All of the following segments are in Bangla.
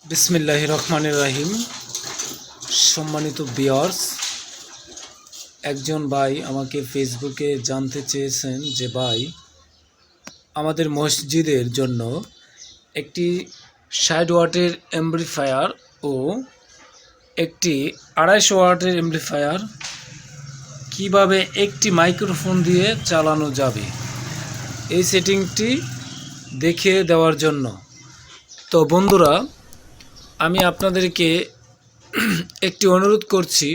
বিসমিল্লাহির রহমানির রহিম। সম্মানিত ভিউয়ার্স, একজন ভাই আমাকে ফেসবুকে জানতে চেয়েছেন যে ভাই, আমাদের মসজিদের জন্য একটি 60 ওয়াটের অ্যাম্প্লিফায়ার ও একটি 250 ওয়াটের অ্যাম্প্লিফায়ার কিভাবে একটি মাইক্রোফোন দিয়ে চালানো যাবে, এই সেটিংটি দেখিয়ে দেওয়ার জন্য। তো বন্ধুরা, আমি আপনাদেরকে একটি অনুরোধ করছি,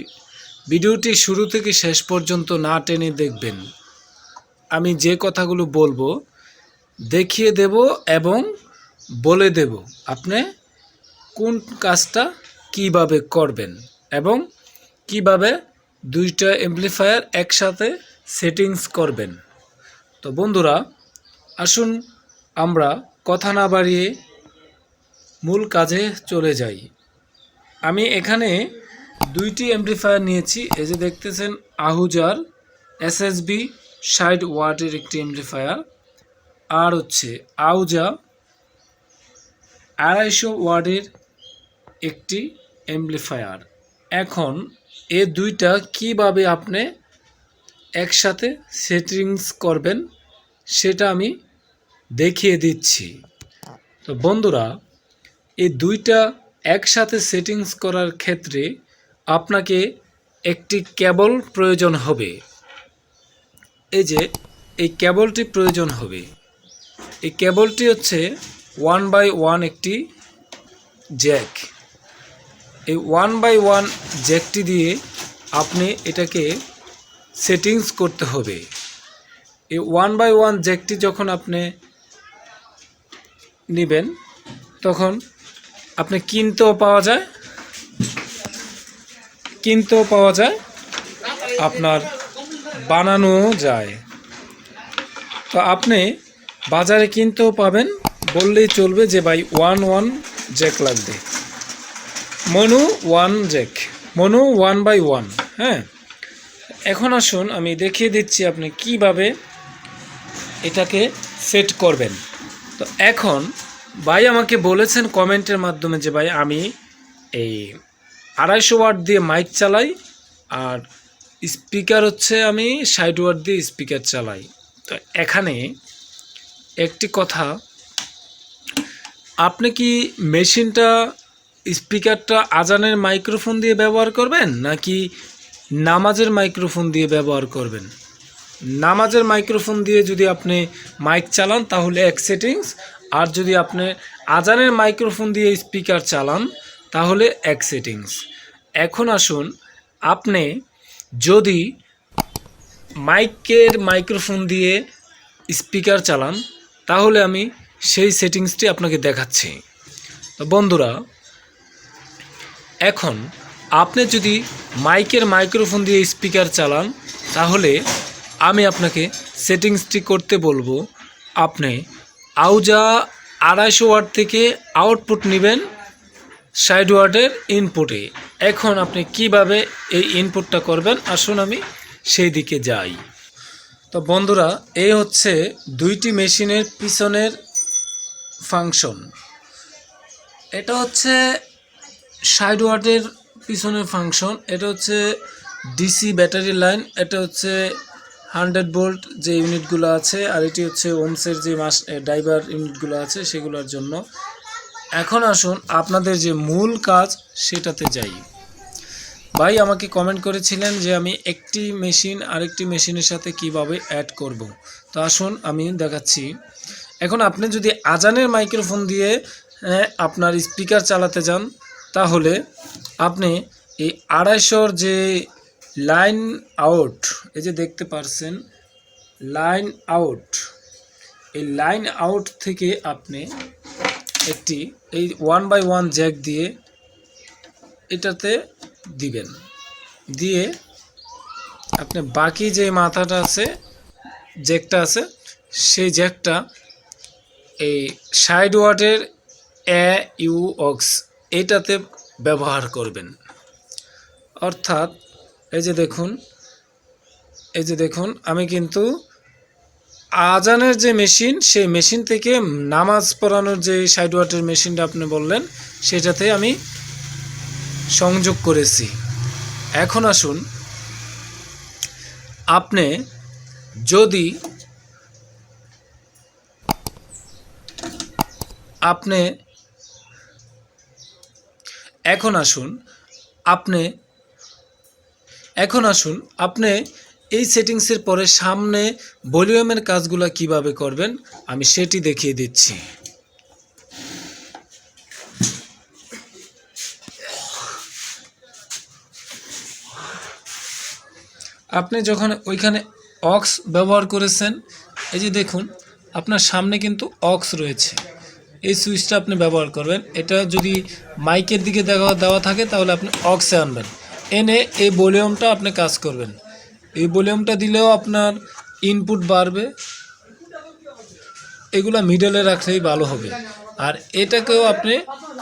ভিডিওটি শুরু থেকে শেষ পর্যন্ত না টেনে দেখবেন। আমি যে কথাগুলো বলবো দেখিয়ে দেব এবং বলে দেব আপনি কোন কাজটা কিভাবে করবেন এবং কিভাবে দুইটা অ্যাম্প্লিফায়ার একসাথে সেটিংস করবেন। তো বন্ধুরা, আসুন আমরা কথা না বাড়িয়ে মূল কাজে চলে যাই। আমি এখানে দুইটি অ্যাম্প্লিফায়ার নিয়েছি। এই যে দেখতেছেন, আহুজার SSB 60 ওয়াটের একটি অ্যাম্প্লিফায়ার, আর হচ্ছে আহুজা 250 ওয়াটের একটি অ্যাম্প্লিফায়ার। এখন এ দুইটা কিভাবে আপনি একসাথে সেটিংস করবেন সেটা আমি দেখিয়ে দিচ্ছি। তো বন্ধুরা, এই দুইটা একসাথে সেটিংস করার ক্ষেত্রে আপনাকে একটি কেবল প্রয়োজন হবে। এই যে এই কেবলটি প্রয়োজন হবে, এই কেবলটি হচ্ছে 1x1 একটি জ্যাক। এই 1x1 জ্যাকটি দিয়ে আপনি এটাকে সেটিংস করতে হবে। এই 1x1 জ্যাকটি যখন আপনি নেবেন তখন আপনি কিনতেও পাওয়া যায়, আপনার বানানো যায়। তো আপনি বাজারে কিনতেও পাবেন, বললেই চলবে যে ভাই 1 জ্যাক লাগবে, মনো 1 জ্যাক, মনো 1x1। হ্যাঁ, এখন আসুন আমি দেখিয়ে দিচ্ছি আপনি কিভাবে এটাকে সেট করবেন। তো এখন ভাই আমাকে বলেছেন কমেন্টের মাধ্যমে যে ভাই, আমি এই 250 ওয়াট দিয়ে মাইক চালাই আর স্পিকার হচ্ছে আমি 60 ওয়াট দিয়ে স্পিকার চালাই। তো এখানে একটি কথা, আপনি কি মেশিনটা, স্পিকারটা আজানের মাইক্রোফোন দিয়ে ব্যবহার করবেন নাকি নামাজের মাইক্রোফোন দিয়ে ব্যবহার করবেন? নামাজের মাইক্রোফোন দিয়ে যদি আপনি মাইক চালান তাহলে এক সেটিংস, আর যদি আপনি আজানের মাইক্রোফোন দিয়ে স্পিকার চালান তাহলে এক সেটিংস। এখন আসুন, আপনি যদি মাইকের মাইক্রোফোন দিয়ে স্পিকার চালান তাহলে আমি সেই সেটিংসটি আপনাকে দেখাচ্ছি। তো বন্ধুরা, এখন আপনি যদি মাইকের মাইক্রোফোন দিয়ে স্পিকার চালান তাহলে আমি আপনাকে সেটিংসটি করতে বলবো। আপনি আহুজা 250 ওয়াট থেকে আউটপুট নেবেন 60 ওয়াটের ইনপুটে। এখন আপনি কিভাবে এই ইনপুটটা করবেন আসুন আমি সেই দিকে যাই। তো বন্ধুরা, এই হচ্ছে দুইটি মেশিনের পিছনের ফাংশন। এটা হচ্ছে 60 ওয়াটের পিছনের ফাংশন, এটা হচ্ছে ডিসি ব্যাটারি লাইন, এটা হচ্ছে 100 ভোল্ট যে ইউনিটগুলো আছে, আর এটি হচ্ছে ওমসের যে ড্রাইভার ইউনিটগুলো আছে সেগুলোর জন্য। এখন আসুন আপনাদের যে মূল কাজ সেটাতে যাই। ভাই আমাকে কমেন্ট করেছিলেন যে আমি একটি মেশিন আরেকটি মেশিনের সাথে কিভাবে অ্যাড করব। তো আসুন আমি দেখাচ্ছি। এখন আপনি যদি আজানের মাইক্রোফোন দিয়ে আপনার স্পিকার চালাতে যান তাহলে আপনি এই 250 যে লাইন আউট, এই যে দেখতে পারছেন লাইন আউট, এই লাইন আউট থেকে আপনি একটি এই 1x1 জ্যাক দিয়ে এটাতে দিবেন, দিয়ে আপনি বাকি যে মাথাটা আছে, জ্যাকটা আছে, সেই জ্যাকটা এই 60 ওয়াটের AUX এটাতে ব্যবহার করবেন। অর্থাৎ এই যে দেখুন আমি কিন্তু আজানের যে মেশিন, সেই মেশিন থেকে নামাজ পড়ানোর যে 60 ওয়াটের মেশিনটা আপনি বললেন, সেটাতে আমি সংযোগ করেছি। এখন আসুন, আপনি যদি আপনি এখন আসুন আপনি এই সেটিংসের পরে সামনে ভলিউমের কাজগুলো কিভাবে করবেন আমি সেটি দেখিয়ে দিচ্ছি। আপনি যখন ওইখানে অক্স ব্যবহার করেছেন, এই যে দেখুন আপনার সামনে কিন্তু অক্স রয়েছে, এই সুইচটা আপনি ব্যবহার করবেন। এটা যদি মাইকের দিকে দেওয়া থাকে তাহলে আপনি অক্সে আনবেন, এনে এই ভলিউমটা আপনি কাজ করবেন। এই ভলিউমটা দিলেও আপনার ইনপুট বাড়বে, এগুলা মিডলে রাখলেই ভালো হবে। আর এটাকেও আপনি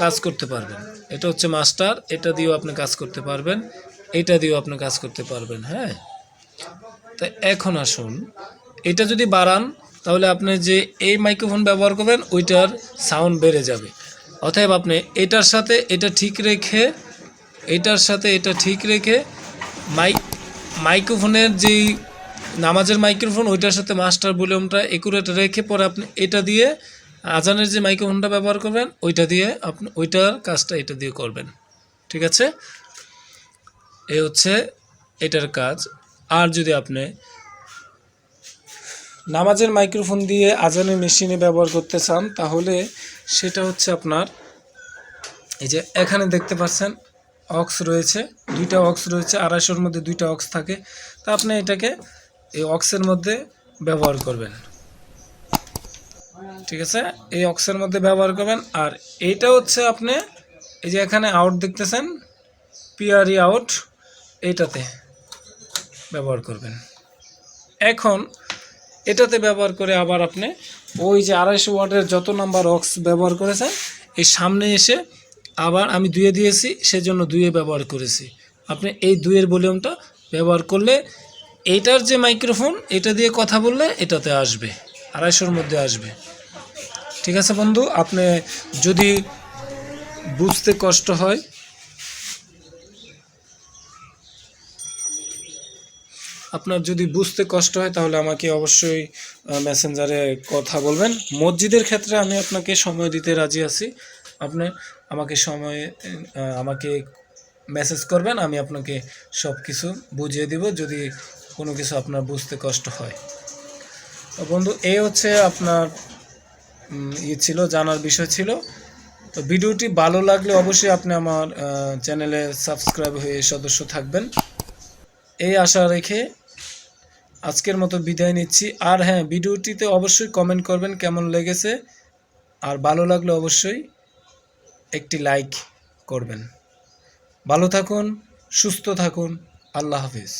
কাজ করতে পারবেন, এটা হচ্ছে মাস্টার, এটা দিয়েও আপনি কাজ করতে পারবেন, এটা দিয়েও আপনি কাজ করতে পারবেন। হ্যাঁ, তো এখন আসুন, এটা যদি বাড়ান তাহলে আপনি যে এই মাইক্রোফোন ব্যবহার করবেন ওইটার সাউন্ড বেড়ে যাবে। অতএব আপনি এটার সাথে এটা ঠিক রেখে, এটার সাথে এটা ঠিক রেখে মাইক্রোফোনের যেই নামাজের মাইক্রোফোন ওইটার সাথে মাস্টার ভলিউমটা একুরেট রেখে পরে আপনি এটা দিয়ে আজানের যে মাইক্রোফোনটা ব্যবহার করবেন ওইটা দিয়ে আপনি ওইটার কাজটা এটা দিয়ে করবেন। ঠিক আছে, এই হচ্ছে এটার কাজ। আর যদি আপনি নামাজের মাইক্রোফোন দিয়ে আজানের মেশিনে ব্যবহার করতে চান তাহলে সেটা হচ্ছে আপনার, এই যে এখানে দেখতে পাচ্ছেন অক্স রয়েছে, দুইটা অক্স রয়েছে, 250-র মধ্যে দুইটা অক্স থাকে। তা আপনি এটাকে এই অক্সের মধ্যে ব্যবহার করবেন। ঠিক আছে, এই অক্সের মধ্যে ব্যবহার করবেন। আর এইটা হচ্ছে আপনি এই যে এখানে আউট দেখতেছেন, পিআরই আউট, এইটাতে ব্যবহার করবেন। এখন এটাতে ব্যবহার করে আবার আপনি ওই যে 250 ওয়াটের যত নাম্বার অক্স ব্যবহার করেছেন এই সামনে এসে আবার আমি 2-এ দিয়েছি, সেজন্য 2-এ ব্যবহার করেছি। আপনি এই 2-এর ভলিউমটা ব্যবহার করলে এইটার যে মাইক্রোফোন এটা দিয়ে কথা বললে এটাতে আসবে, 250-র মধ্যে আসবে। ঠিক আছে বন্ধু, আপনি যদি বুঝতে কষ্ট হয় তাহলে আমাকে অবশ্যই মেসেঞ্জারে কথা বলবেন। মসজিদের ক্ষেত্রে আমি আপনাকে সময় দিতে রাজি আছি, আপনি আমাকে মেসেজ করবেন, আমি আপনাকে সব কিছু বুঝিয়ে দিব যদি কোনো কিছু আপনার বুঝতে কষ্ট হয়। তো বন্ধু, এই হচ্ছে আপনার ছিল, জানার বিষয় ছিল। তো ভিডিওটি ভালো লাগলে অবশ্যই আপনি আমার চ্যানেলে সাবস্ক্রাইব হয়ে সদস্য থাকবেন, এই আশা রেখে আজকের মতো বিদায় নিচ্ছি। আর হ্যাঁ, ভিডিওটিতে অবশ্যই কমেন্ট করবেন কেমন লেগেছে, আর ভালো লাগলে অবশ্যই একটি লাইক করবেন। ভালো থাকুন, সুস্থ থাকুন, আল্লাহ হাফিজ।